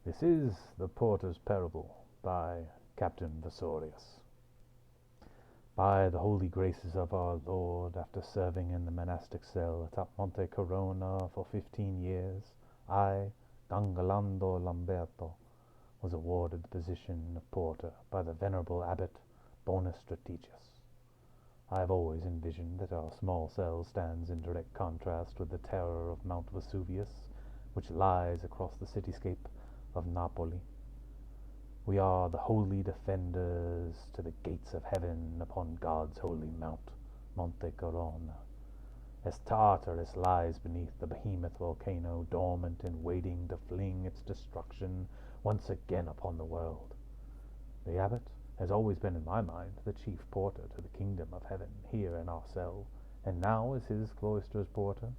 This is The Porter's Parable by Kaptain Viciorious. By the holy graces of our Lord, after serving in the monastic cell atop Monte Corona for 15 years, I, Dangalando Lamberto, was awarded the position of porter by the venerable abbot Bonus Strategius. I have always envisioned that our small cell stands in direct contrast with the terror of Mount Vesuvius, which lies across the cityscape of Napoli. We are the holy defenders to the gates of heaven upon God's holy mount, Monte Corona. As Tartarus lies beneath the behemoth volcano, dormant and waiting to fling its destruction once again upon the world. The abbot has always been in my mind the chief porter to the kingdom of heaven here in our cell, and now as his cloister's porter,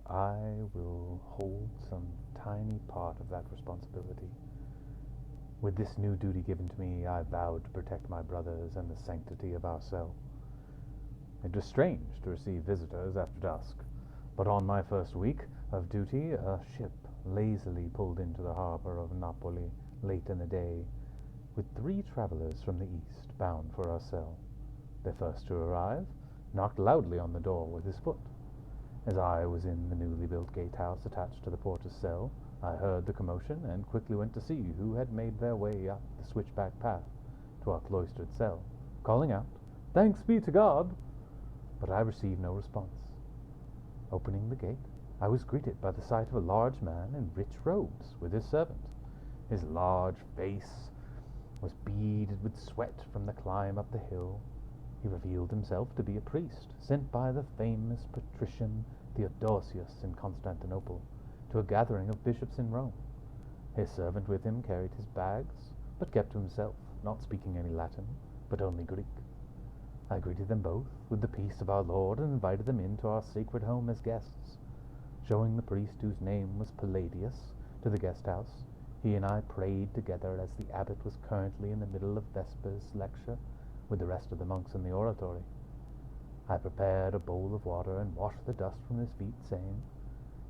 I will hold some tiny part of that responsibility. With this new duty given to me, I vowed to protect my brothers and the sanctity of our cell. It was strange to receive visitors after dusk, but on my first week of duty, a ship lazily pulled into the harbor of Napoli late in the day, with 3 travelers from the east bound for our cell. The first to arrive knocked loudly on the door with his foot. As I was in the newly built gatehouse attached to the porter's cell, I heard the commotion and quickly went to see who had made their way up the switchback path to our cloistered cell, calling out, "Thanks be to God!" But I received no response. Opening the gate, I was greeted by the sight of a large man in rich robes with his servant. His large face was beaded with sweat from the climb up the hill. He revealed himself to be a priest sent by the famous patrician Theodosius in Constantinople to a gathering of bishops in Rome. His servant with him carried his bags, but kept to himself, not speaking any Latin, but only Greek. I greeted them both with the peace of our Lord and invited them into our sacred home as guests. Showing the priest, whose name was Palladius, to the guest house, he and I prayed together as the abbot was currently in the middle of Vespers lecture with the rest of the monks in the oratory. I prepared a bowl of water and washed the dust from his feet, saying,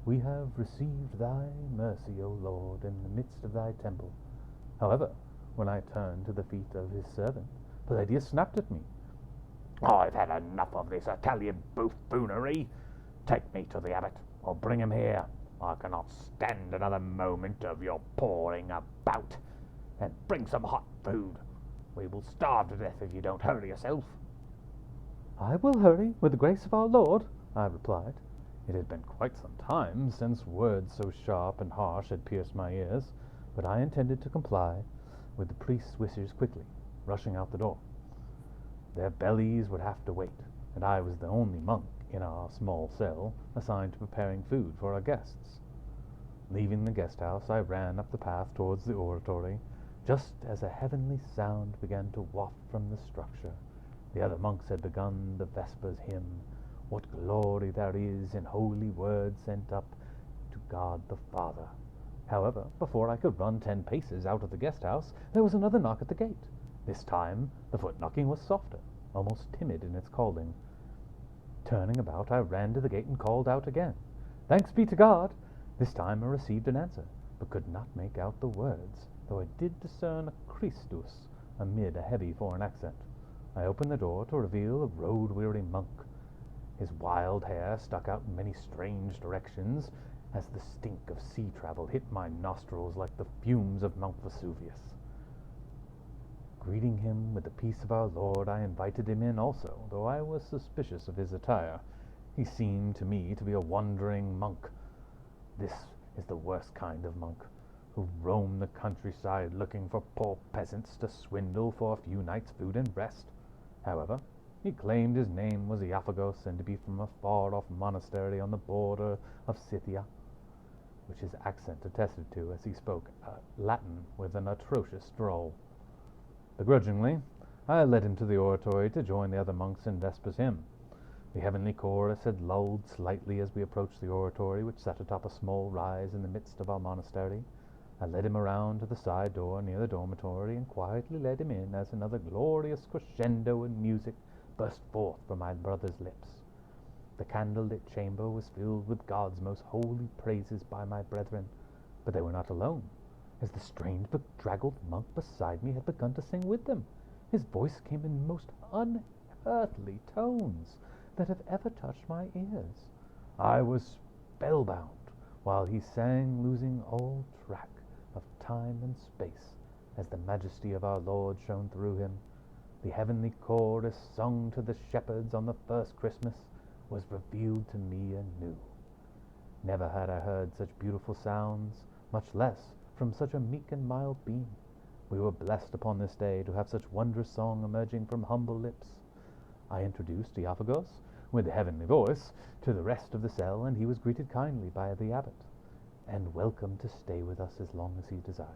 "We have received thy mercy, O Lord, in the midst of thy temple." However, when I turned to the feet of his servant, Palladius snapped at me. "I've had enough of this Italian buffoonery. Take me to the abbot, or bring him here. I cannot stand another moment of your pawing about. And bring some hot food. We will starve to death if you don't hurry yourself." "I will hurry, with the grace of our Lord," I replied. It had been quite some time since words so sharp and harsh had pierced my ears, but I intended to comply with the priest's wishes quickly, rushing out the door. Their bellies would have to wait, and I was the only monk in our small cell assigned to preparing food for our guests. Leaving the guest house, I ran up the path towards the oratory, just as a heavenly sound began to waft from the structure. The other monks had begun the Vespers hymn, "What glory there is in holy words sent up to God the Father." However, before I could run 10 paces out of the guest house, there was another knock at the gate. This time, the foot knocking was softer, almost timid in its calling. Turning about, I ran to the gate and called out again, "Thanks be to God!" This time I received an answer, but could not make out the words, though I did discern a Christus amid a heavy foreign accent. I opened the door to reveal a road-weary monk. His wild hair stuck out in many strange directions as the stink of sea travel hit my nostrils like the fumes of Mount Vesuvius. Greeting him with the peace of our Lord, I invited him in also, though I was suspicious of his attire. He seemed to me to be a wandering monk. This is the worst kind of monk, who roam the countryside looking for poor peasants to swindle for a few nights' food and rest. However, he claimed his name was Iaphagos and to be from a far-off monastery on the border of Scythia, which his accent attested to as he spoke Latin with an atrocious drawl. Begrudgingly, I led him to the oratory to join the other monks in Vespers hymn. The heavenly chorus had lulled slightly as we approached the oratory, which sat atop a small rise in the midst of our monastery. I led him around to the side door near the dormitory and quietly led him in as another glorious crescendo in music burst forth from my brother's lips. The candle-lit chamber was filled with God's most holy praises by my brethren, but they were not alone. as the strange bedraggled monk beside me had begun to sing with them. His voice came in most unearthly tones that have ever touched my ears. I was spellbound while he sang, losing all track of time and space as the majesty of our Lord shone through him. The heavenly chorus sung to the shepherds on the first Christmas was revealed to me anew. Never had I heard such beautiful sounds, much less from such a meek and mild being. We were blessed upon this day to have such wondrous song emerging from humble lips. I introduced Iaphagos, with a heavenly voice, to the rest of the cell, and he was greeted kindly by the abbot, and welcomed to stay with us as long as he desired.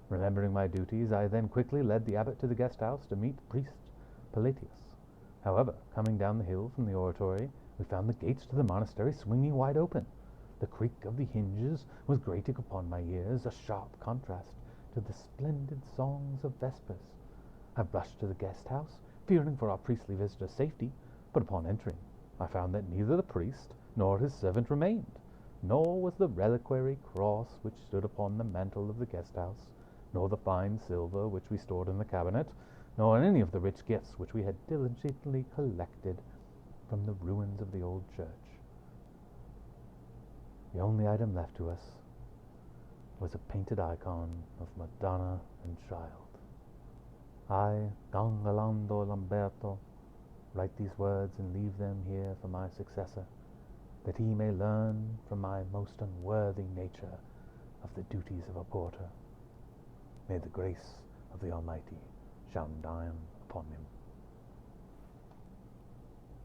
Remembering my duties, I then quickly led the abbot to the guest house to meet priest Palladius. However, coming down the hill from the oratory, we found the gates to the monastery swinging wide open. The creak of the hinges was grating upon my ears, a sharp contrast to the splendid songs of vespers. I rushed to the guest house, fearing for our priestly visitor's safety, but upon entering, I found that neither the priest nor his servant remained, nor was the reliquary cross which stood upon the mantel of the guest house, nor the fine silver which we stored in the cabinet, nor any of the rich gifts which we had diligently collected from the ruins of the old church. The only item left to us was a painted icon of Madonna and Child. I, Don Galando Lamberto, write these words and leave them here for my successor, that he may learn from my most unworthy nature of the duties of a porter. May the grace of the Almighty shine down upon him.